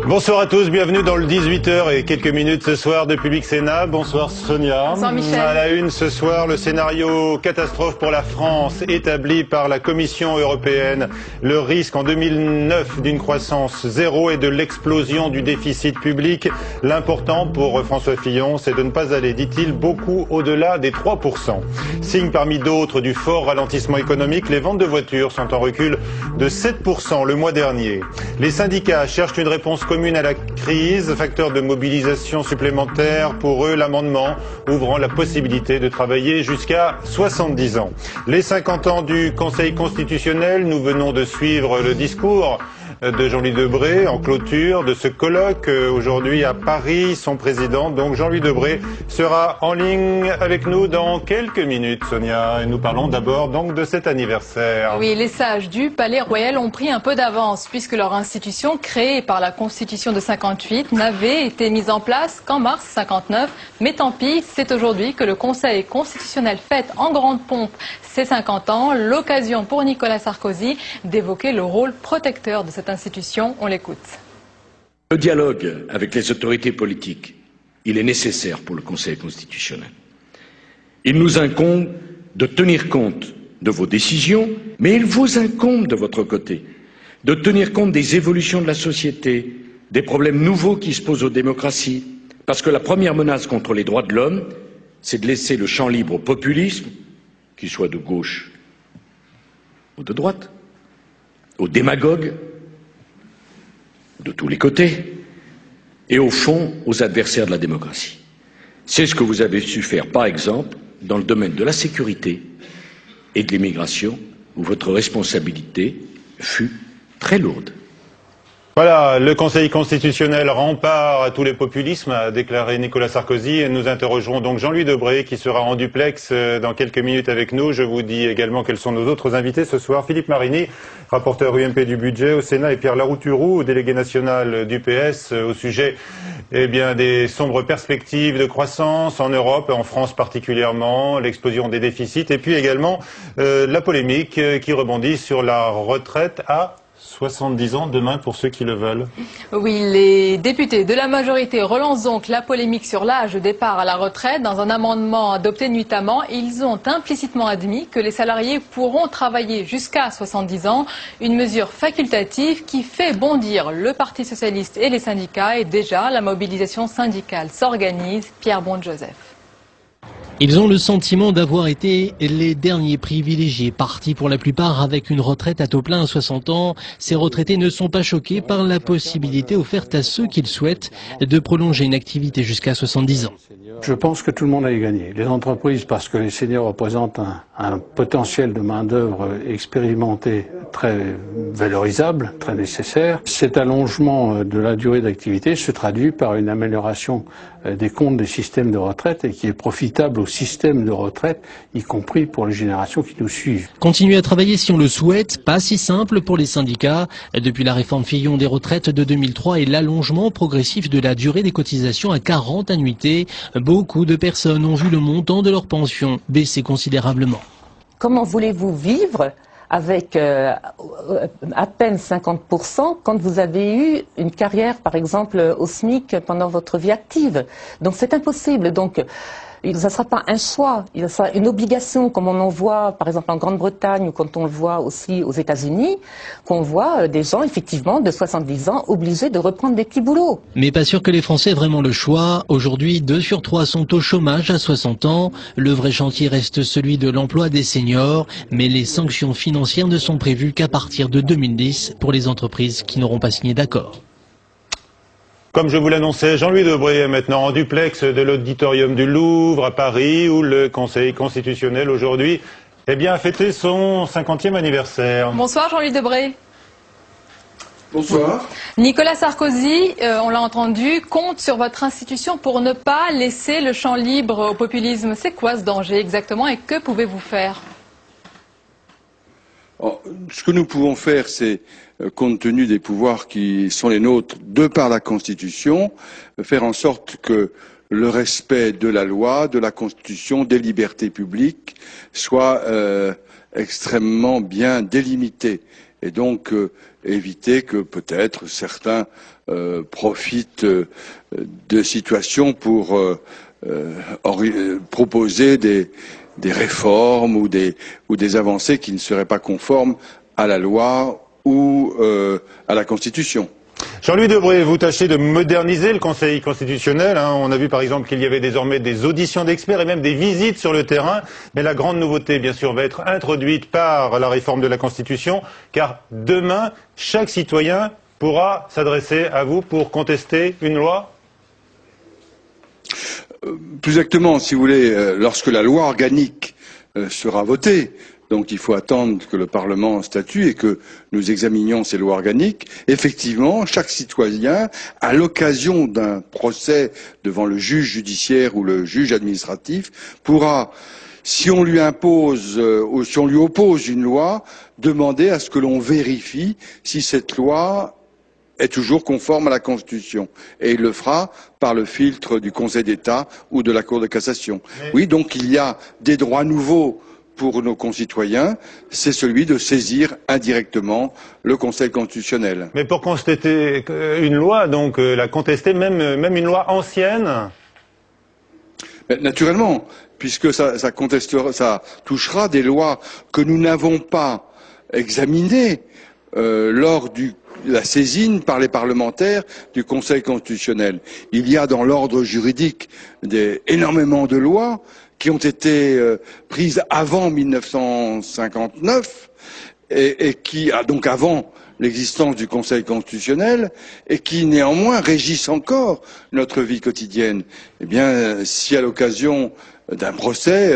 Bonsoir à tous, bienvenue dans le 18h et quelques minutes ce soir de Public Sénat. Bonsoir Sonia. Bonsoir Michel. À la une ce soir, le scénario catastrophe pour la France établi par la Commission européenne. Le risque en 2009 d'une croissance zéro et de l'explosion du déficit public. L'important pour François Fillon, c'est de ne pas aller, dit-il, beaucoup au-delà des 3%. Signe parmi d'autres du fort ralentissement économique, les ventes de voitures sont en recul de 7% le mois dernier. Les syndicats cherchent une réponse commune à la crise, facteur de mobilisation supplémentaire pour eux, l'amendement ouvrant la possibilité de travailler jusqu'à 70 ans. Les 50 ans du Conseil constitutionnel, nous venons de suivre le discours de Jean-Louis Debré en clôture de ce colloque aujourd'hui à Paris. Son président, donc Jean-Louis Debré, sera en ligne avec nous dans quelques minutes, Sonia. Et nous parlons d'abord donc de cet anniversaire. Oui, les sages du Palais Royal ont pris un peu d'avance puisque leur institution, créée par la Constitution de 58, n'avait été mise en place qu'en mars 59. Mais tant pis, c'est aujourd'hui que le Conseil constitutionnel fête en grande pompe ses 50 ans. L'occasion pour Nicolas Sarkozy d'évoquer le rôle protecteur de cette institution. On l'écoute. Le dialogue avec les autorités politiques, il est nécessaire pour le Conseil constitutionnel. Il nous incombe de tenir compte de vos décisions, mais il vous incombe de votre côté de tenir compte des évolutions de la société, des problèmes nouveaux qui se posent aux démocraties, parce que la première menace contre les droits de l'homme, c'est de laisser le champ libre au populisme, qu'il soit de gauche ou de droite, aux démagogues, de tous les côtés, et au fond, aux adversaires de la démocratie. C'est ce que vous avez su faire, par exemple, dans le domaine de la sécurité et de l'immigration, où votre responsabilité fut très lourde. Voilà, le Conseil constitutionnel rempart à tous les populismes, a déclaré Nicolas Sarkozy. Et nous interrogerons donc Jean-Louis Debré qui sera en duplex dans quelques minutes avec nous. Je vous dis également quels sont nos autres invités ce soir. Philippe Marini, rapporteur UMP du budget au Sénat, et Pierre Larouturou, délégué national du PS, au sujet des sombres perspectives de croissance en Europe, en France particulièrement, l'explosion des déficits, et puis également la polémique qui rebondit sur la retraite à 70 ans demain pour ceux qui le veulent. Oui, les députés de la majorité relancent donc la polémique sur l'âge de départ à la retraite. Dans un amendement adopté nuitamment, ils ont implicitement admis que les salariés pourront travailler jusqu'à 70 ans. Une mesure facultative qui fait bondir le Parti socialiste et les syndicats. Et déjà, la mobilisation syndicale s'organise. Pierre Bonde-Joseph. Ils ont le sentiment d'avoir été les derniers privilégiés, partis pour la plupart avec une retraite à taux plein à 60 ans. Ces retraités ne sont pas choqués par la possibilité offerte à ceux qui le souhaitent de prolonger une activité jusqu'à 70 ans. Je pense que tout le monde a gagné. Les entreprises, parce que les seniors représentent un potentiel de main-d'œuvre expérimenté très valorisable, très nécessaire. Cet allongement de la durée d'activité se traduit par une amélioration des comptes des systèmes de retraite et qui est profitable au système de retraite, y compris pour les générations qui nous suivent. Continuer à travailler si on le souhaite, pas si simple pour les syndicats. Depuis la réforme Fillon des retraites de 2003 et l'allongement progressif de la durée des cotisations à 40 annuités, beaucoup de personnes ont vu le montant de leur pension baisser considérablement. Comment voulez-vous vivre avec à peine 50% quand vous avez eu une carrière, par exemple, au SMIC pendant votre vie active? Donc c'est impossible. Donc ça ne sera pas un choix, ça sera une obligation, comme on en voit par exemple en Grande-Bretagne ou quand on le voit aussi aux États-Unis, qu'on voit des gens effectivement de 70 ans obligés de reprendre des petits boulots. Mais pas sûr que les Français aient vraiment le choix. Aujourd'hui, 2 sur 3 sont au chômage à 60 ans. Le vrai chantier reste celui de l'emploi des seniors, mais les sanctions financières ne sont prévues qu'à partir de 2010 pour les entreprises qui n'auront pas signé d'accord. Comme je vous l'annonçais, Jean-Louis Debré est maintenant en duplex de l'auditorium du Louvre à Paris, où le Conseil constitutionnel aujourd'hui a fêté son 50e anniversaire. Bonsoir Jean-Louis Debré. Bonsoir. Nicolas Sarkozy, on l'a entendu, compte sur votre institution pour ne pas laisser le champ libre au populisme. C'est quoi ce danger exactement et que pouvez-vous faire ? ce que nous pouvons faire, c'est, compte tenu des pouvoirs qui sont les nôtres de par la Constitution, faire en sorte que le respect de la loi, de la Constitution, des libertés publiques soit extrêmement bien délimité. Et donc éviter que peut-être certains profitent de situations pour proposer des réformes ou des avancées qui ne seraient pas conformes à la loi ou à la Constitution. Jean-Louis Debré, vous tâchez de moderniser le Conseil constitutionnel. On a vu par exemple qu'il y avait désormais des auditions d'experts et même des visites sur le terrain. Mais la grande nouveauté, bien sûr, va être introduite par la réforme de la Constitution, car demain, chaque citoyen pourra s'adresser à vous pour contester une loi. Plus exactement, si vous voulez, lorsque la loi organique sera votée, donc il faut attendre que le Parlement statue et que nous examinions ces lois organiques. Effectivement, chaque citoyen, à l'occasion d'un procès devant le juge judiciaire ou le juge administratif, pourra, si on lui impose ou si on lui oppose une loi, demander à ce que l'on vérifie si cette loi est toujours conforme à la Constitution. Et il le fera par le filtre du Conseil d'État ou de la Cour de cassation. Oui, donc il y a des droits nouveaux pour nos concitoyens, c'est celui de saisir indirectement le Conseil constitutionnel. Mais pour contester une loi, donc la contester, même une loi ancienne? Naturellement, puisque ça touchera des lois que nous n'avons pas examinées lors de la saisine par les parlementaires du Conseil constitutionnel. Il y a dans l'ordre juridique énormément de lois qui ont été prises avant 1959 et qui, donc avant l'existence du Conseil constitutionnel, et qui néanmoins régissent encore notre vie quotidienne. Eh bien, si à l'occasion d'un procès,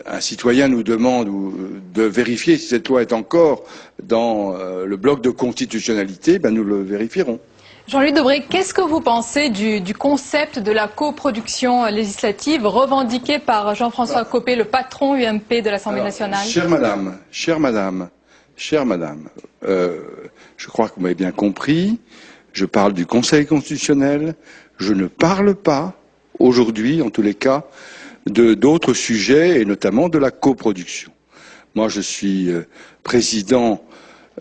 un citoyen nous demande de vérifier si cette loi est encore dans le bloc de constitutionnalité, ben nous le vérifierons. Jean-Louis Debré, qu'est-ce que vous pensez du concept de la coproduction législative revendiqué par Jean-François Copé, le patron UMP de l'Assemblée nationale? Chère madame, je crois que vous m'avez bien compris, je parle du Conseil constitutionnel, je ne parle pas, aujourd'hui en tous les cas, d'autres sujets et notamment de la coproduction. Moi je suis président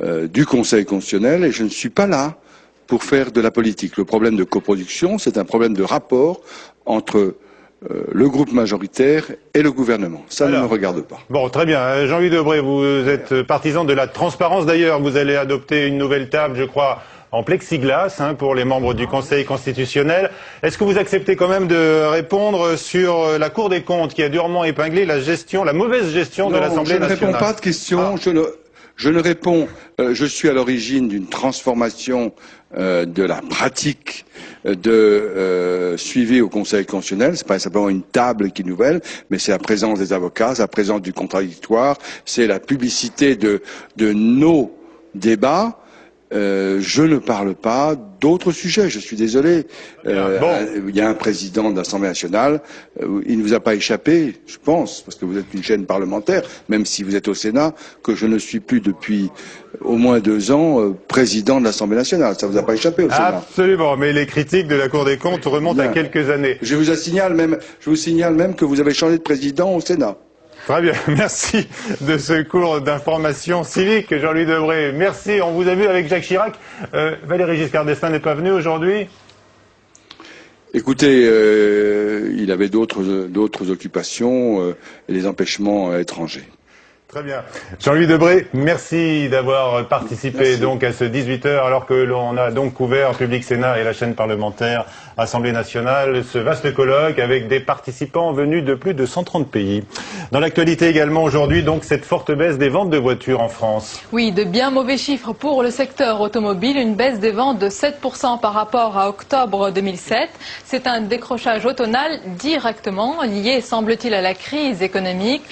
du Conseil constitutionnel et je ne suis pas là pour faire de la politique. Le problème de coproduction, c'est un problème de rapport entre le groupe majoritaire et le gouvernement. Ça ne me regarde pas. Bon, très bien. Jean-Louis Debré, vous êtes partisan de la transparence. D'ailleurs, vous allez adopter une nouvelle table, je crois, en plexiglas pour les membres du Conseil constitutionnel. Est-ce que vous acceptez quand même de répondre sur la Cour des comptes qui a durement épinglé la mauvaise gestion de l'Assemblée nationale? Je ne réponds pas de questions. Je ne réponds. Je suis à l'origine d'une transformation de la pratique de suivi au Conseil constitutionnel. C'est pas simplement une table qui est nouvelle, mais c'est la présence des avocats, c'est la présence du contradictoire, c'est la publicité de nos débats. Je ne parle pas d'autres sujets, je suis désolé. Il y a un président de l'Assemblée nationale, il ne vous a pas échappé, je pense, parce que vous êtes une chaîne parlementaire, même si vous êtes au Sénat, que je ne suis plus depuis au moins 2 ans président de l'Assemblée nationale. Ça vous a pas échappé au Sénat? Absolument, mais les critiques de la Cour des comptes remontent à quelques années. Je vous signale même que vous avez changé de président au Sénat. Très bien, merci de ce cours d'information civique, Jean-Louis Debré. Merci, on vous a vu avec Jacques Chirac. Valéry Giscard d'Estaing n'est pas venu aujourd'hui? Écoutez, il avait d'autres occupations et des empêchements étrangers. Très bien. Jean-Louis Debré, merci d'avoir participé donc à ce 18h alors que l'on a donc couvert Public Sénat et la chaîne parlementaire Assemblée nationale, ce vaste colloque avec des participants venus de plus de 130 pays. Dans l'actualité également aujourd'hui, donc cette forte baisse des ventes de voitures en France. Oui, de bien mauvais chiffres pour le secteur automobile, une baisse des ventes de 7% par rapport à octobre 2007. C'est un décrochage automnal directement lié, semble-t-il, à la crise économique.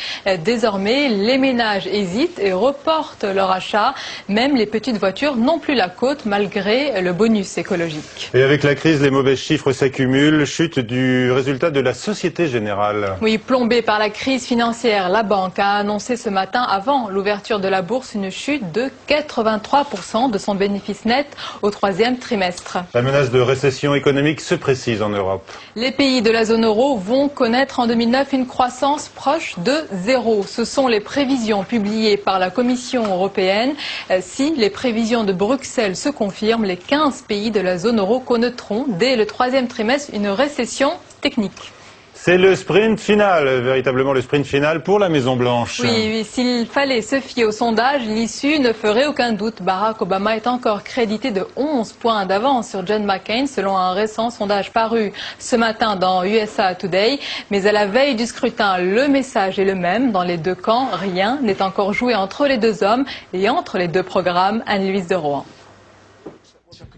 Désormais, les ménages ménages hésitent et reportent leur achat. Même les petites voitures n'ont plus la cote malgré le bonus écologique. Et avec la crise, les mauvais chiffres s'accumulent. Chute du résultat de la Société Générale. Oui, plombée par la crise financière, la banque a annoncé ce matin, avant l'ouverture de la bourse, une chute de 83% de son bénéfice net au troisième trimestre. La menace de récession économique se précise en Europe. Les pays de la zone euro vont connaître en 2009 une croissance proche de zéro. Ce sont les prévisions publiées par la Commission européenne. Si les prévisions de Bruxelles se confirment, les 15 pays de la zone euro connaîtront dès le troisième trimestre une récession technique. C'est le sprint final, véritablement le sprint final pour la Maison-Blanche. Oui, s'il fallait se fier au sondage, l'issue ne ferait aucun doute. Barack Obama est encore crédité de 11 points d'avance sur John McCain, selon un récent sondage paru ce matin dans USA Today. Mais à la veille du scrutin, le message est le même. Dans les deux camps, rien n'est encore joué entre les deux hommes et entre les deux programmes. Anne-Louise de Rohan.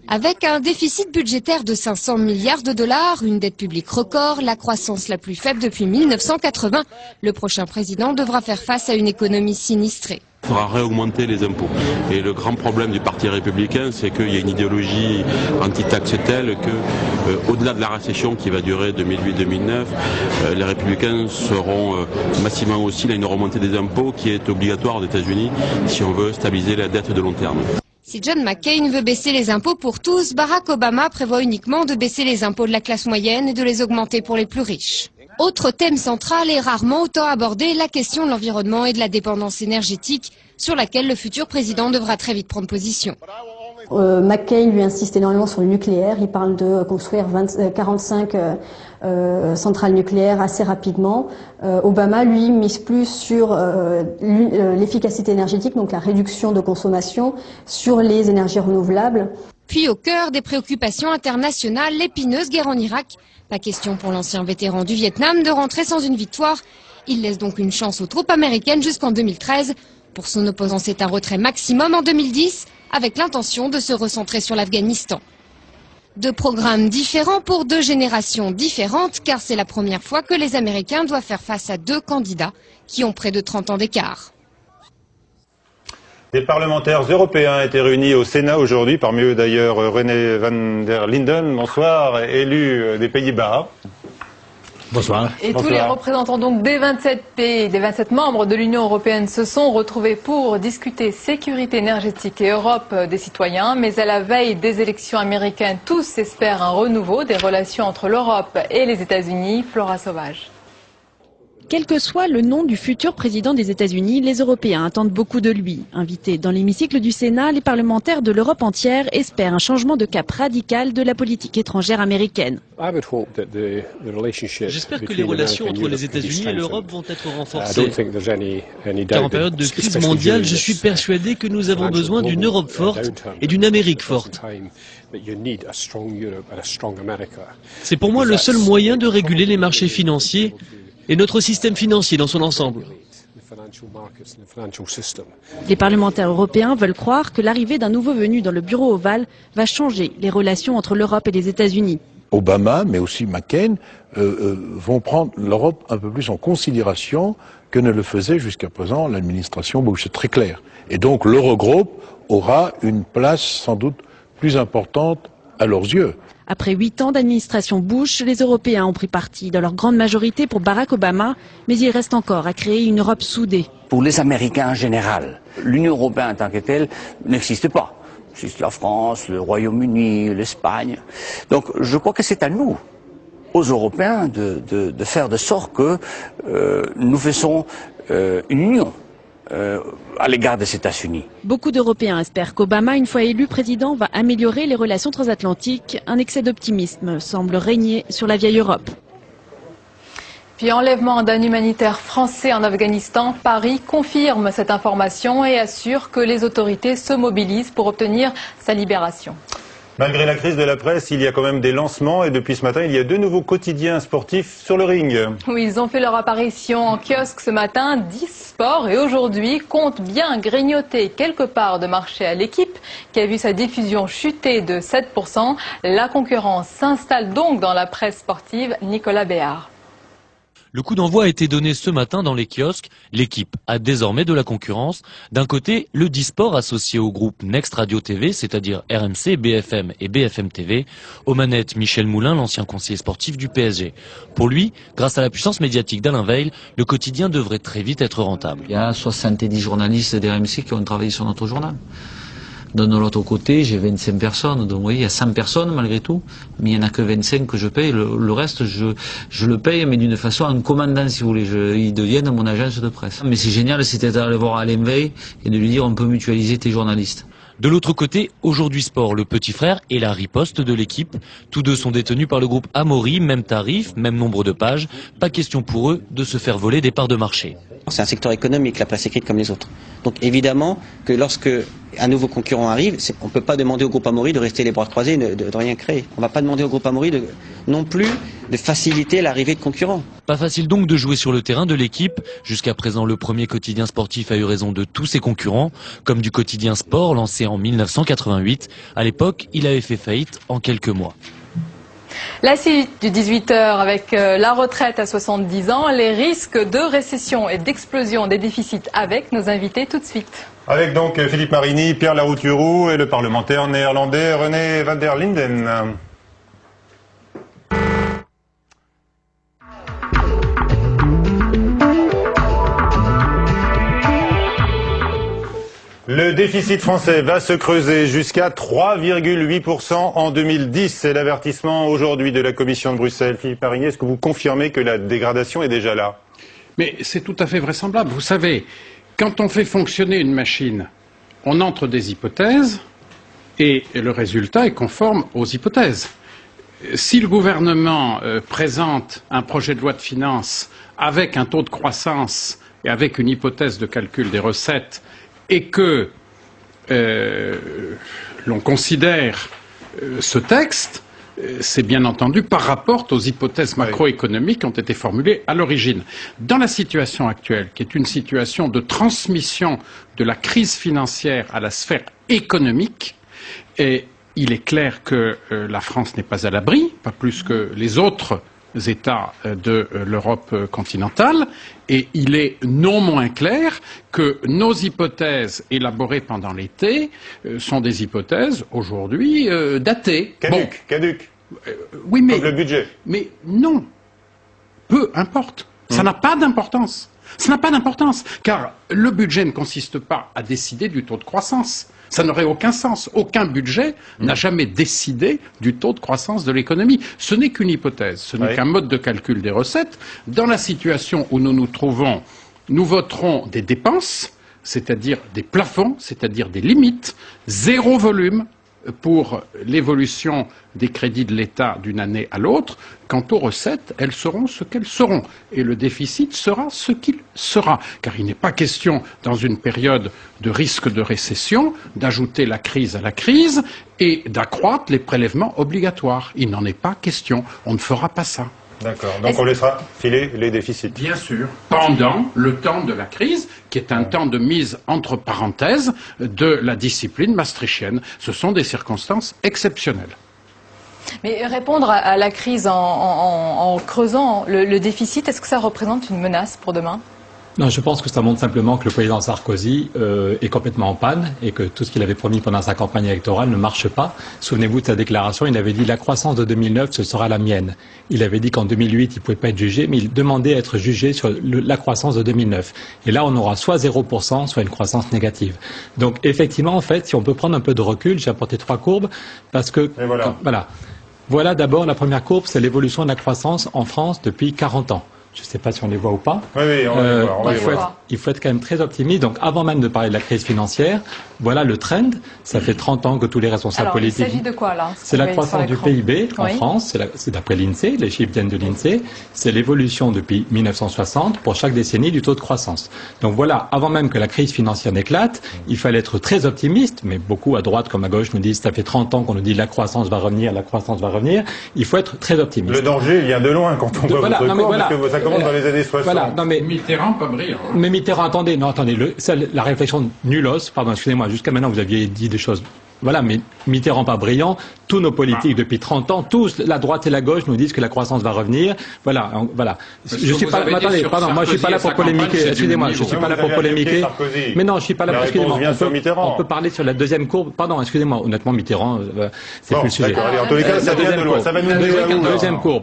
Avec un déficit budgétaire de 500 milliards de dollars, une dette publique record, la croissance la plus faible depuis 1980, le prochain président devra faire face à une économie sinistrée. Il faudra réaugmenter les impôts. Et le grand problème du Parti républicain, c'est qu'il y a une idéologie anti-taxe telle que, au-delà de la récession qui va durer 2008-2009, les républicains seront massivement hostiles à une remontée des impôts qui est obligatoire aux États-Unis si on veut stabiliser la dette de long terme. Si John McCain veut baisser les impôts pour tous, Barack Obama prévoit uniquement de baisser les impôts de la classe moyenne et de les augmenter pour les plus riches. Autre thème central et rarement autant abordé, la question de l'environnement et de la dépendance énergétique, sur laquelle le futur président devra très vite prendre position. McCain lui insiste énormément sur le nucléaire. Il parle de construire 45 centrales nucléaires assez rapidement. Obama, lui, mise plus sur l'efficacité énergétique, donc la réduction de consommation, sur les énergies renouvelables. Puis au cœur des préoccupations internationales, l'épineuse guerre en Irak. Pas question pour l'ancien vétéran du Vietnam de rentrer sans une victoire. Il laisse donc une chance aux troupes américaines jusqu'en 2013. Pour son opposant, c'est un retrait maximum en 2010, avec l'intention de se recentrer sur l'Afghanistan. Deux programmes différents pour deux générations différentes, car c'est la première fois que les Américains doivent faire face à deux candidats qui ont près de 30 ans d'écart. Des parlementaires européens étaient réunis au Sénat aujourd'hui, parmi eux d'ailleurs René van der Linden, bonsoir, élu des Pays-Bas. Bonsoir. Et tous les représentants donc des 27 pays, des 27 membres de l'Union européenne se sont retrouvés pour discuter sécurité énergétique et Europe des citoyens. Mais à la veille des élections américaines, tous espèrent un renouveau des relations entre l'Europe et les États-Unis. Flora Sauvage. Quel que soit le nom du futur président des États-Unis, les Européens attendent beaucoup de lui. Invités dans l'hémicycle du Sénat, les parlementaires de l'Europe entière espèrent un changement de cap radical de la politique étrangère américaine. J'espère que les relations entre les États-Unis et l'Europe vont être renforcées. Car en période de crise mondiale, je suis persuadé que nous avons besoin d'une Europe forte et d'une Amérique forte. C'est pour moi le seul moyen de réguler les marchés financiers et notre système financier dans son ensemble. Les parlementaires européens veulent croire que l'arrivée d'un nouveau venu dans le bureau ovale va changer les relations entre l'Europe et les États-Unis. Obama, mais aussi McCain, vont prendre l'Europe un peu plus en considération que ne le faisait jusqu'à présent l'administration Bush. C'est très clair. Et donc l'Eurogroupe aura une place sans doute plus importante à leurs yeux. Après 8 ans d'administration Bush, les Européens ont pris parti dans leur grande majorité pour Barack Obama, mais il reste encore à créer une Europe soudée. Pour les Américains en général, l'Union européenne en tant que telle n'existe pas. Il existe la France, le Royaume-Uni, l'Espagne. Donc je crois que c'est à nous, aux Européens, de faire de sorte que nous faisons une union à l'égard des États-Unis. Beaucoup d'Européens espèrent qu'Obama, une fois élu président, va améliorer les relations transatlantiques. Un excès d'optimisme semble régner sur la vieille Europe. Puis enlèvement d'un humanitaire français en Afghanistan, Paris confirme cette information et assure que les autorités se mobilisent pour obtenir sa libération. Malgré la crise de la presse, il y a quand même des lancements et depuis ce matin, il y a 2 nouveaux quotidiens sportifs sur le ring. Oui, ils ont fait leur apparition en kiosque ce matin, 10 sports et aujourd'hui comptent bien grignoter quelques parts de marché à l'équipe qui a vu sa diffusion chuter de 7%. La concurrence s'installe donc dans la presse sportive. Nicolas Béard. Le coup d'envoi a été donné ce matin dans les kiosques. L'équipe a désormais de la concurrence. D'un côté, le Disport associé au groupe Next Radio TV, c'est-à-dire RMC, BFM et BFM TV. Aux manettes, Michel Moulin, l'ancien conseiller sportif du PSG. Pour lui, grâce à la puissance médiatique d'Alain Veil, le quotidien devrait très vite être rentable. Il y a 70 journalistes d'RMC qui ont travaillé sur notre journal. De l'autre côté, j'ai 25 personnes, donc vous voyez, il y a 100 personnes malgré tout, mais il n'y en a que 25 que je paye, le reste je le paye, mais d'une façon en commandant si vous voulez, ils deviennent mon agence de presse. Mais c'est génial, c'était d'aller voir Alain Veil et de lui dire on peut mutualiser tes journalistes. De l'autre côté, Aujourd'hui Sport, le petit frère et la riposte de l'équipe. Tous deux sont détenus par le groupe Amaury, même tarif, même nombre de pages. Pas question pour eux de se faire voler des parts de marché. C'est un secteur économique, la presse écrite comme les autres. Donc évidemment que lorsque un nouveau concurrent arrive, on ne peut pas demander au groupe Amaury de rester les bras croisés et de rien créer. On ne va pas demander au groupe Amaury non plus de faciliter l'arrivée de concurrents. Pas facile donc de jouer sur le terrain de l'équipe. Jusqu'à présent, le premier quotidien sportif a eu raison de tous ses concurrents, comme du quotidien Sport lancé en 1988. À l'époque, il avait fait faillite en quelques mois. La suite du 18h avec la retraite à 70 ans, les risques de récession et d'explosion des déficits avec nos invités tout de suite. Avec donc Philippe Marini, Pierre Larouturou et le parlementaire néerlandais René van der Linden. Le déficit français va se creuser jusqu'à 3,8% en 2010. C'est l'avertissement aujourd'hui de la Commission de Bruxelles. Philippe Marini, est-ce que vous confirmez que la dégradation est déjà là? Mais c'est tout à fait vraisemblable. Vous savez, quand on fait fonctionner une machine, on entre des hypothèses et le résultat est conforme aux hypothèses. Si le gouvernement présente un projet de loi de finances avec un taux de croissance et avec une hypothèse de calcul des recettes et que l'on considère ce texte, c'est bien entendu par rapport aux hypothèses macroéconomiques qui ont été formulées à l'origine. Dans la situation actuelle, qui est une situation de transmission de la crise financière à la sphère économique, et il est clair que la France n'est pas à l'abri, pas plus que les autres États de l'Europe continentale, et il est non moins clair que nos hypothèses élaborées pendant l'été sont des hypothèses aujourd'hui datées. Caduques. Oui, mais comme le budget. Mais non, peu importe. Ça n'a pas d'importance. Ça n'a pas d'importance, car le budget ne consiste pas à décider du taux de croissance. Ça n'aurait aucun sens. Aucun budget n'a jamais décidé du taux de croissance de l'économie. Ce n'est qu'une hypothèse, ce n'est qu'un mode de calcul des recettes. Dans la situation où nous nous trouvons, nous voterons des dépenses, c'est-à-dire des plafonds, c'est-à-dire des limites, zéro volume pour l'évolution des crédits de l'État d'une année à l'autre. Quant aux recettes, elles seront ce qu'elles seront. Et le déficit sera ce qu'il sera. Car il n'est pas question, dans une période de risque de récession, d'ajouter la crise à la crise et d'accroître les prélèvements obligatoires. Il n'en est pas question. On ne fera pas ça. D'accord. Donc on laissera filer les déficits. Bien sûr. Pendant le temps de la crise, qui est un temps de mise entre parenthèses de la discipline maastrichtienne. Ce sont des circonstances exceptionnelles. Mais répondre à la crise en creusant le déficit, est-ce que ça représente une menace pour demain ? Non, je pense que ça montre simplement que le président Sarkozy est complètement en panne et que tout ce qu'il avait promis pendant sa campagne électorale ne marche pas. Souvenez-vous de sa déclaration, il avait dit la croissance de 2009, ce sera la mienne. Il avait dit qu'en 2008, il ne pouvait pas être jugé, mais il demandait à être jugé sur la croissance de 2009. Et là, on aura soit 0%, soit une croissance négative. Donc effectivement, en fait, si on peut prendre un peu de recul, j'ai apporté 3 courbes parce que... Et voilà. Voilà d'abord la première courbe, c'est l'évolution de la croissance en France depuis 40 ans. Je ne sais pas si on les voit ou pas. Oui, on les voit. Il faut être quand même très optimiste. Donc, avant même de parler de la crise financière, voilà le trend. Ça fait 30 ans que tous les responsables politiques... Il s'agit de quoi, là? C'est la croissance du PIB en France. C'est d'après l'INSEE. Les chiffres viennent de l'INSEE. C'est l'évolution depuis 1960 pour chaque décennie du taux de croissance. Donc voilà, avant même que la crise financière n'éclate, il fallait être très optimiste. Mais beaucoup, à droite comme à gauche, nous disent ça fait 30 ans qu'on nous dit la croissance va revenir, la croissance va revenir. Il faut être très optimiste. Le danger vient de loin quand on voit votre courbe, parce que ça commence dans les années 60. Voilà, non, mais Mitterrand, pas brillant. Mais Mitterrand, attendez, la réflexion nullos, pardon, excusez-moi, jusqu'à maintenant vous aviez dit des choses. Voilà, mais Mitterrand pas brillant, tous nos politiques depuis 30 ans, tous, la droite et la gauche, nous disent que la croissance va revenir. Voilà. Je suis pas, attendez, pardon, moi je suis pas là pour polémiquer. Excusez-moi, je suis pas là pour polémiquer. Mais non, je suis pas là pour excusez-moi. On peut parler sur la deuxième courbe. Pardon, excusez-moi. Honnêtement, Mitterrand, c'est plus le sujet. En tous les cas, ça vient de loin. Ça va nous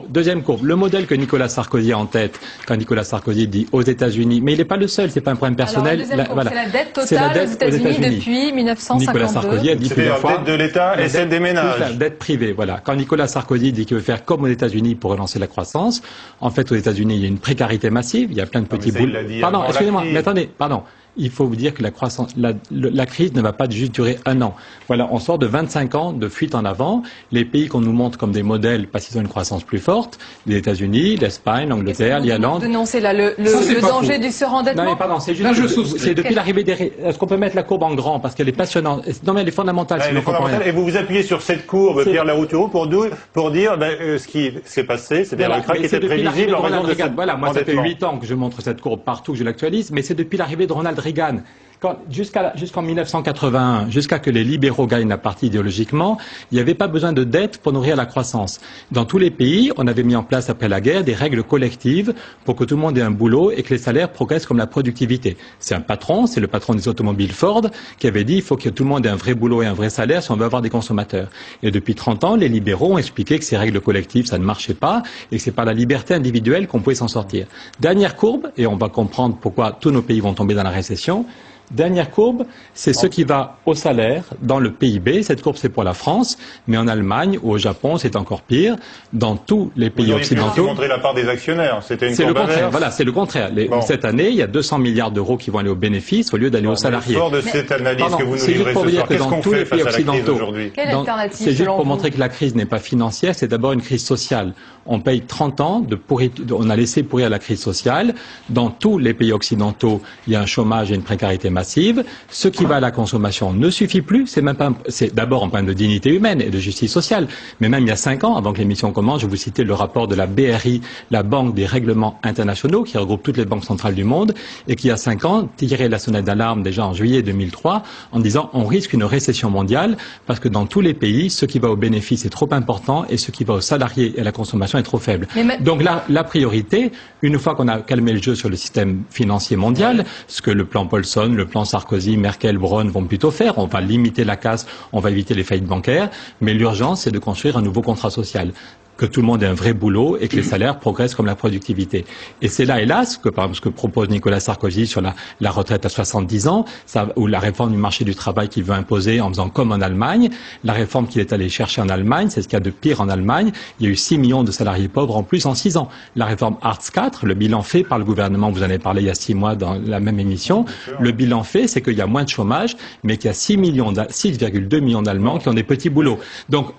Deuxième courbe. Le modèle que Nicolas Sarkozy a en tête, quand Nicolas Sarkozy dit aux États-Unis, mais il n'est pas le seul, c'est pas un problème personnel. C'est la dette totale aux États-Unis depuis 1952. Nicolas Sarkozy a dit plusieurs fois. La dette de l'État et celle des ménages. La dette privée, voilà. Quand Nicolas Sarkozy dit qu'il veut faire comme aux États-Unis pour relancer la croissance, en fait, aux États-Unis, il y a une précarité massive, il y a plein de petits boulots. Pardon, excusez-moi, mais attendez, pardon. Il faut vous dire que la croissance, la crise ne va pas juste durer 1 an. Voilà, on sort de 25 ans de fuite en avant. Les pays qu'on nous montre comme des modèles parce qu'ils ont une croissance plus forte, les États-Unis, l'Espagne, l'Angleterre, l'Irlande. Vous dénoncez là le danger du surendettement. Non mais pardon, c'est juste. C'est depuis l'arrivée des. Est-ce qu'on peut mettre la courbe en grand parce qu'elle est passionnante. Non mais elle est fondamentale. Elle est fondamentale. Et vous vous appuyez sur cette courbe, Pierre Larouturou, pour dire ce qui s'est passé, c'est-à-dire le krach qui était prévisible en raison de cette. Voilà, moi ça fait 8 ans que je montre cette courbe partout, que je l'actualise, mais c'est depuis l'arrivée de Ronald Reagan. Jusqu'en 1981, jusqu'à que les libéraux gagnent la partie idéologiquement, il n'y avait pas besoin de dette pour nourrir la croissance. Dans tous les pays, on avait mis en place après la guerre des règles collectives pour que tout le monde ait un boulot et que les salaires progressent comme la productivité. C'est le patron des automobiles Ford, qui avait dit il faut que tout le monde ait un vrai boulot et un vrai salaire si on veut avoir des consommateurs. Et depuis 30 ans, les libéraux ont expliqué que ces règles collectives, ça ne marchait pas et que c'est par la liberté individuelle qu'on pouvait s'en sortir. Dernière courbe, et on va comprendre pourquoi tous nos pays vont tomber dans la récession. Dernière courbe, c'est ce qui va au salaire dans le PIB. Cette courbe, c'est pour la France, mais en Allemagne ou au Japon, c'est encore pire. Dans tous les pays occidentaux. Vous montrer la part des actionnaires. C'était une courbe inverse. Voilà, c'est le contraire. Cette année, il y a 200 milliards d'euros qui vont aller aux bénéfices au lieu d'aller aux salariés. Fort de cette analyse que vous nous livrez ce soir, qu'est-ce qu'on fait face à la crise aujourd'hui ? Quelle alternative C'est juste pour montrer que la crise n'est pas financière, c'est d'abord une crise sociale. On paye 30 ans on a laissé pourrir la crise sociale. Dans tous les pays occidentaux, il y a un chômage et une précarité massive. Ce qui va à la consommation ne suffit plus. C'est d'abord un problème de dignité humaine et de justice sociale. Mais même il y a 5 ans, avant que l'émission commence, je vous citais le rapport de la BRI, la Banque des règlements internationaux, qui regroupe toutes les banques centrales du monde, et qui il y a 5 ans tirait la sonnette d'alarme déjà en juillet 2003 en disant on risque une récession mondiale parce que dans tous les pays, ce qui va au bénéfice est trop important et ce qui va aux salariés et à la consommation est trop faible. Donc la priorité, une fois qu'on a calmé le jeu sur le système financier mondial, ce que le plan Paulson, le plan Sarkozy, Merkel, Braun vont plutôt faire, on va limiter la casse, on va éviter les faillites bancaires, mais l'urgence c'est de construire un nouveau contrat social. Que tout le monde ait un vrai boulot et que les salaires progressent comme la productivité. Et c'est là, hélas, que par exemple ce que propose Nicolas Sarkozy sur la retraite à 70 ans, ou la réforme du marché du travail qu'il veut imposer en faisant comme en Allemagne. La réforme qu'il est allé chercher en Allemagne, c'est ce qu'il y a de pire en Allemagne. Il y a eu 6 millions de salariés pauvres en plus en 6 ans. La réforme Hartz IV, le bilan fait par le gouvernement, vous en avez parlé il y a 6 mois dans la même émission, le bilan fait, c'est qu'il y a moins de chômage, mais qu'il y a 6,2 millions d'Allemands qui ont des petits boulots. Donc,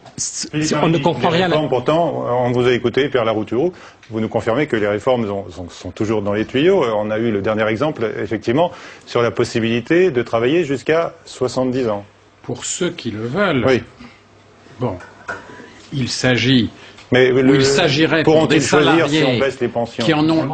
on ne comprend rien. Pourtant, on vous a écouté, Pierre Larouturou, vous nous confirmez que les réformes sont toujours dans les tuyaux. On a eu le dernier exemple, effectivement, sur la possibilité de travailler jusqu'à 70 ans. Pour ceux qui le veulent. Oui. Bon, il s'agirait pour des salariés qui en ont.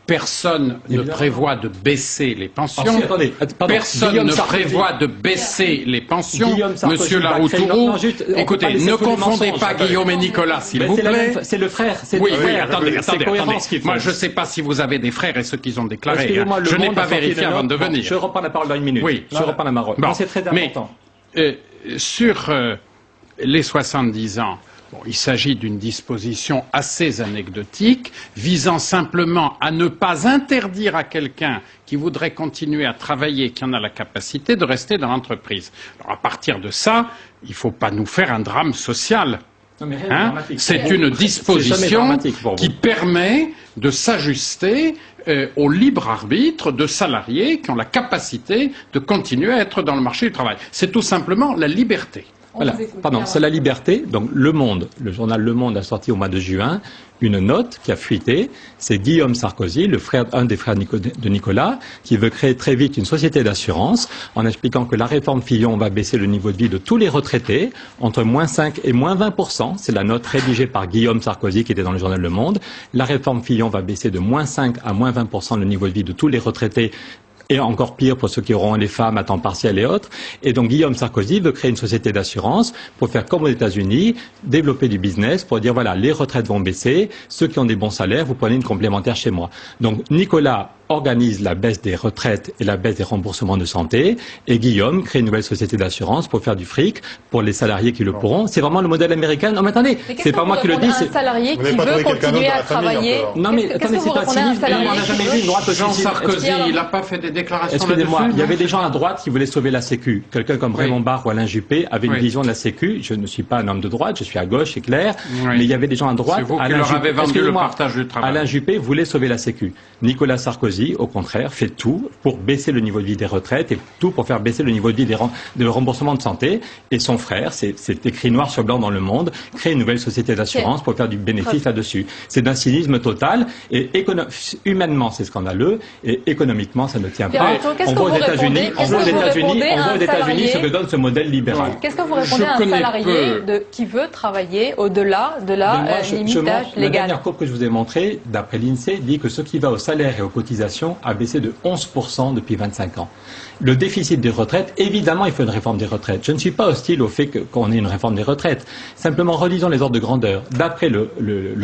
Personne ne prévoit de baisser les pensions. Personne ne prévoit de baisser les pensions. Monsieur Larouturou, écoutez, ne confondez pas Guillaume et Nicolas, s'il vous plaît. C'est le frère. Oui, attendez. Moi, je ne sais pas si vous avez des frères et ceux qu'ils ont déclaré. Je n'ai pas vérifié avant de venir. Je reprends la parole dans une minute. Oui. Je reprends la parole. C'est très important. Mais sur les 70 ans, il s'agit d'une disposition assez anecdotique, visant simplement à ne pas interdire à quelqu'un qui voudrait continuer à travailler, qui en a la capacité, de rester dans l'entreprise. Alors, à partir de ça, il ne faut pas nous faire un drame social. C'est une disposition qui permet de s'ajuster au libre arbitre de salariés qui ont la capacité de continuer à être dans le marché du travail. C'est tout simplement la liberté. Voilà, pardon, c'est la liberté. Donc Le journal Le Monde a sorti au mois de juin une note qui a fuité. C'est Guillaume Sarkozy, un des frères de Nicolas, qui veut créer très vite une société d'assurance en expliquant que la réforme Fillon va baisser le niveau de vie de tous les retraités entre moins 5 et moins 20%. C'est la note rédigée par Guillaume Sarkozy qui était dans le journal Le Monde. La réforme Fillon va baisser de moins 5 à moins 20% le niveau de vie de tous les retraités et encore pire pour ceux qui auront les femmes à temps partiel et autres. Et donc Guillaume Sarkozy veut créer une société d'assurance pour faire comme aux États-Unis, développer du business pour dire voilà, les retraites vont baisser, ceux qui ont des bons salaires, vous prenez une complémentaire chez moi. Donc Nicolas organise la baisse des retraites et la baisse des remboursements de santé, et Guillaume crée une nouvelle société d'assurance pour faire du fric pour les salariés qui le pourront. C'est vraiment le modèle américain. Non mais attendez, c'est pas moi qui le dis. C'est un salarié qui veut continuer à travailler. Non mais attendez, c'est pas cynique. On n'a jamais vu une droite aussi. Jean Sarkozy, il n'a pas fait des déclarations là-dessus. Excusez-moi, il y avait des gens à droite qui voulaient sauver la Sécu. Quelqu'un comme Raymond Barre ou Alain Juppé avait une vision de la Sécu. Je ne suis pas un homme de droite, je suis à gauche, c'est clair. Mais il y avait des gens à droite. C'est vous qui leur avez vendu le partage du travail. Alain Juppé voulait sauver la Sécu. Nicolas Sarkozy, au contraire, fait tout pour baisser le niveau de vie des retraites et tout pour faire baisser le niveau de vie des remboursements de santé. Et son frère, c'est écrit noir sur blanc dans Le Monde, crée une nouvelle société d'assurance pour faire du bénéfice là-dessus. C'est d'un cynisme total et humainement c'est scandaleux et économiquement ça ne tient pas. On voit aux États-Unis ce que donne ce modèle libéral. Qu'est-ce que vous répondez à un salarié qui veut travailler au-delà de la limite d'âge légal? La dernière courbe que je vous ai montrée, d'après l'INSEE, dit que ce qui va au salaire et aux cotisations a baissé de 11% depuis 25 ans. Le déficit des retraites, évidemment, il faut une réforme des retraites. Je ne suis pas hostile au fait qu'on ait une réforme des retraites. Simplement, relisons les ordres de grandeur. D'après le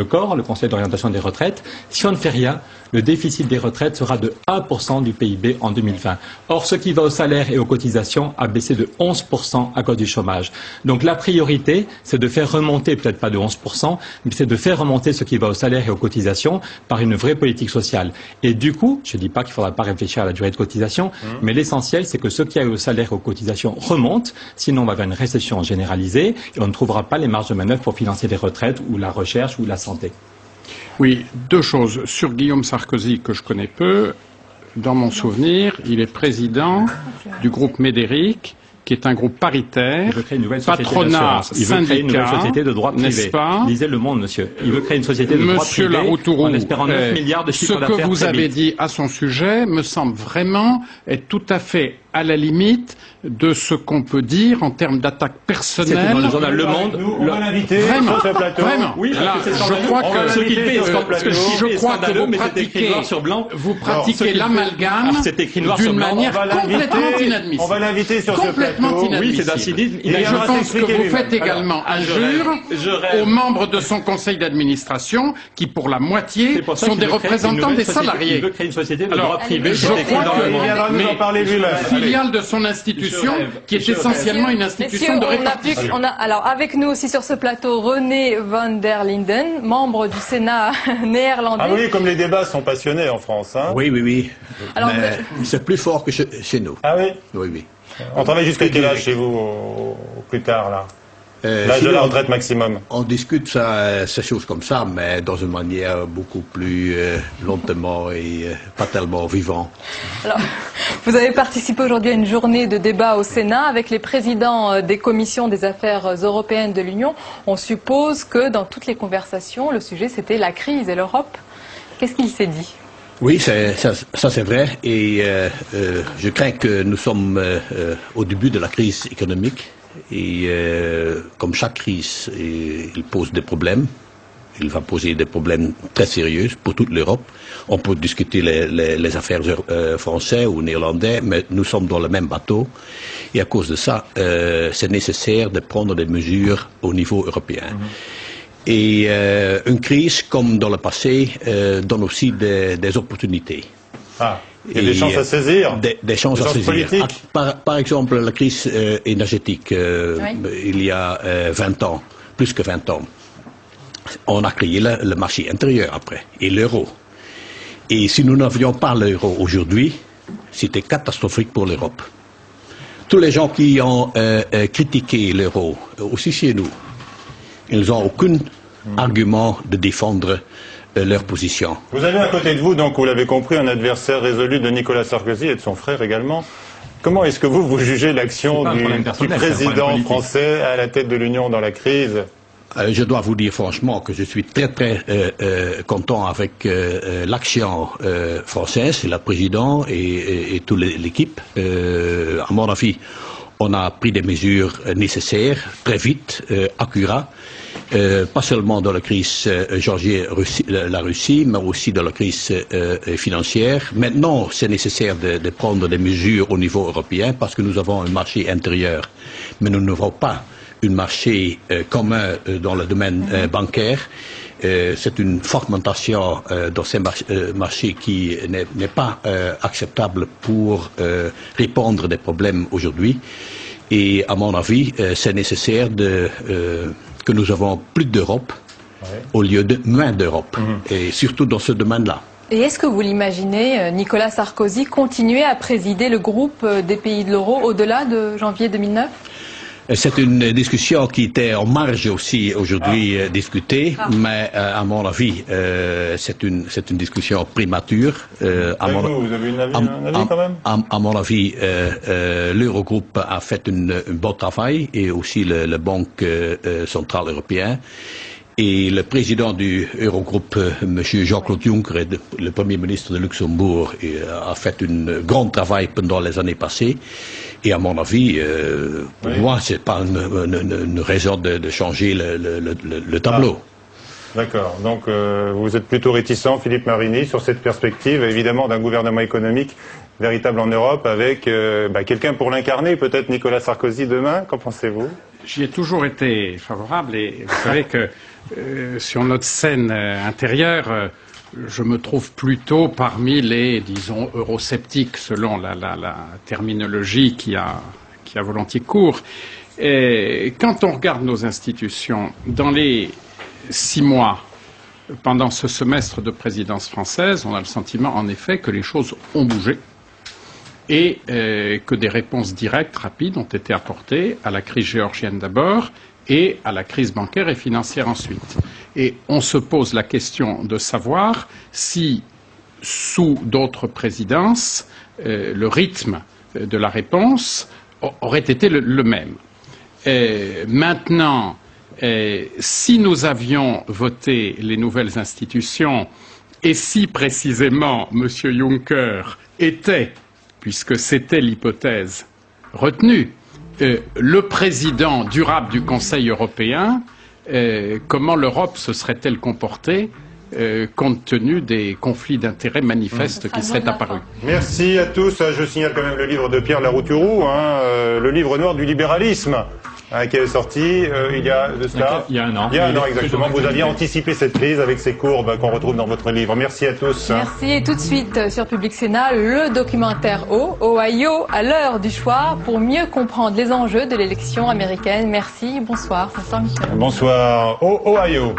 COR, le Conseil d'orientation des retraites, si on ne fait rien, le déficit des retraites sera de 1% du PIB en 2020. Or, ce qui va au salaire et aux cotisations a baissé de 11% à cause du chômage. Donc, la priorité, c'est de faire remonter, peut-être pas de 11%, mais c'est de faire remonter ce qui va au salaire et aux cotisations par une vraie politique sociale. Et du coup, je ne dis pas qu'il ne faudra pas réfléchir à la durée de cotisation, mais l'essentiel, c'est que ce qui a au salaire et aux cotisations remonte, sinon on va vers une récession généralisée et on ne trouvera pas les marges de manœuvre pour financer les retraites ou la recherche ou la santé. Oui, deux choses. Sur Guillaume Sarkozy, que je connais peu, dans mon souvenir, il est président du groupe Médéric, qui est un groupe paritaire, patronat, syndicat, société de droit privé. N'est-ce pas? Lisez Le Monde, monsieur. Il veut créer une société de droit privé en espérant 9 milliards de chiffre d'affaires. Ce que vous avez dit à son sujet me semble vraiment être tout à fait à la limite de ce qu'on peut dire en termes d'attaque personnelle. Dans le journal Le Monde. On va l'inviter sur ce plateau. Vraiment. Oui, là, je crois que vous pratiquez l'amalgame d'une manière complètement inadmissible. On va l'inviter sur ce plateau. Oui, c'est d'un cynisme. Je pense que vous faites également injure aux membres de son conseil d'administration qui, pour la moitié, sont des représentants des salariés. Il veut créer une société de droit privé. Je crois que il viendra nous en parler lui-même. Filiale de son institution, qui est essentiellement une institution de répartition. Alors, avec nous aussi sur ce plateau, René van der Linden, membre du Sénat néerlandais. Ah oui, comme les débats sont passionnés en France. Hein. Oui. Alors, mais c'est plus fort que chez nous. Ah oui? Oui. On travaille jusqu'à quel âge chez vous, au plus tard, là? L'âge de la retraite maximum. On discute ces choses comme ça, mais dans une manière beaucoup plus lentement et pas tellement vivant. Alors, vous avez participé aujourd'hui à une journée de débat au Sénat avec les présidents des commissions des affaires européennes de l'Union. On suppose que dans toutes les conversations, le sujet c'était la crise et l'Europe. Qu'est-ce qu'il s'est dit? Oui, ça c'est vrai, et je crains que nous sommes au début de la crise économique. Et comme chaque crise, il pose des problèmes. Il va poser des problèmes très sérieux pour toute l'Europe. On peut discuter les affaires françaises ou néerlandaises, mais nous sommes dans le même bateau. Et à cause de ça, c'est nécessaire de prendre des mesures au niveau européen. Et une crise, comme dans le passé, donne aussi des opportunités. Ah. Il y a des chances à saisir. Des chances à saisir. Politiques. Par exemple, la crise énergétique, il y a 20 ans, plus que 20 ans, on a créé le marché intérieur après, et l'euro. Et si nous n'avions pas l'euro aujourd'hui, c'était catastrophique pour l'Europe. Tous les gens qui ont critiqué l'euro, aussi chez nous, ils n'ont aucun argument de défendre leur position. Vous avez à côté de vous, donc vous l'avez compris, un adversaire résolu de Nicolas Sarkozy et de son frère également. Comment est-ce que vous jugez l'action du président français à la tête de l'Union dans la crise? Je dois vous dire franchement que je suis très content avec l'action française, le président et toute l'équipe. À mon avis, on a pris des mesures nécessaires, très vite, accurates. pas seulement dans la crise géorgienne, la Russie, mais aussi dans la crise financière. Maintenant, c'est nécessaire de prendre des mesures au niveau européen parce que nous avons un marché intérieur, mais nous n'avons pas un marché commun dans le domaine bancaire. C'est une fragmentation dans ces marchés qui n'est pas acceptable pour répondre des problèmes aujourd'hui. Et à mon avis, c'est nécessaire que nous avons plus d'Europe au lieu de moins d'Europe, et surtout dans ce domaine-là. Et est-ce que vous l'imaginez, Nicolas Sarkozy, continuer à présider le groupe des pays de l'euro au-delà de janvier 2009 ? C'est une discussion qui était en marge aussi aujourd'hui discutée, mais à mon avis, c'est une discussion prémature. Vous avez un avis quand même ? À mon avis, l'Eurogroupe a fait un bon travail et aussi la Banque centrale européenne. Et le président du Eurogroupe, M. Jean-Claude Juncker, le Premier ministre de Luxembourg, a fait un grand travail pendant les années passées. Et à mon avis, pour moi, c'est pas une raison de changer le tableau. D'accord. Donc vous êtes plutôt réticent, Philippe Marini, sur cette perspective, évidemment, d'un gouvernement économique véritable en Europe, avec quelqu'un pour l'incarner, peut-être Nicolas Sarkozy demain. Qu'en pensez-vous ? J'y ai toujours été favorable et vous savez que sur notre scène intérieure, je me trouve plutôt parmi les, disons, eurosceptiques, selon la terminologie qui a volontiers cours. Et quand on regarde nos institutions, dans les 6 mois, pendant ce semestre de présidence française, on a le sentiment, en effet, que les choses ont bougé et que des réponses directes, rapides, ont été apportées à la crise géorgienne d'abord et à la crise bancaire et financière ensuite. Et on se pose la question de savoir si, sous d'autres présidences, le rythme de la réponse aurait été le même. Maintenant, si nous avions voté les nouvelles institutions et si précisément M. Juncker était, puisque c'était l'hypothèse retenue, le président durable du Conseil européen, comment l'Europe se serait-elle comportée compte tenu des conflits d'intérêts manifestes qui seraient apparus. Merci à tous. Je signale quand même le livre de Pierre Larouturou, le livre noir du libéralisme, qui est sorti il y a de cela. Il y a un an. Il y a un an, exactement. Vous aviez anticipé cette crise avec ces courbes qu'on retrouve dans votre livre. Merci à tous. Merci. Et tout de suite sur Public Sénat, le documentaire Ohio à l'heure du choix pour mieux comprendre les enjeux de l'élection américaine. Merci. Bonsoir. Bonsoir Michel. Bonsoir. Ohio.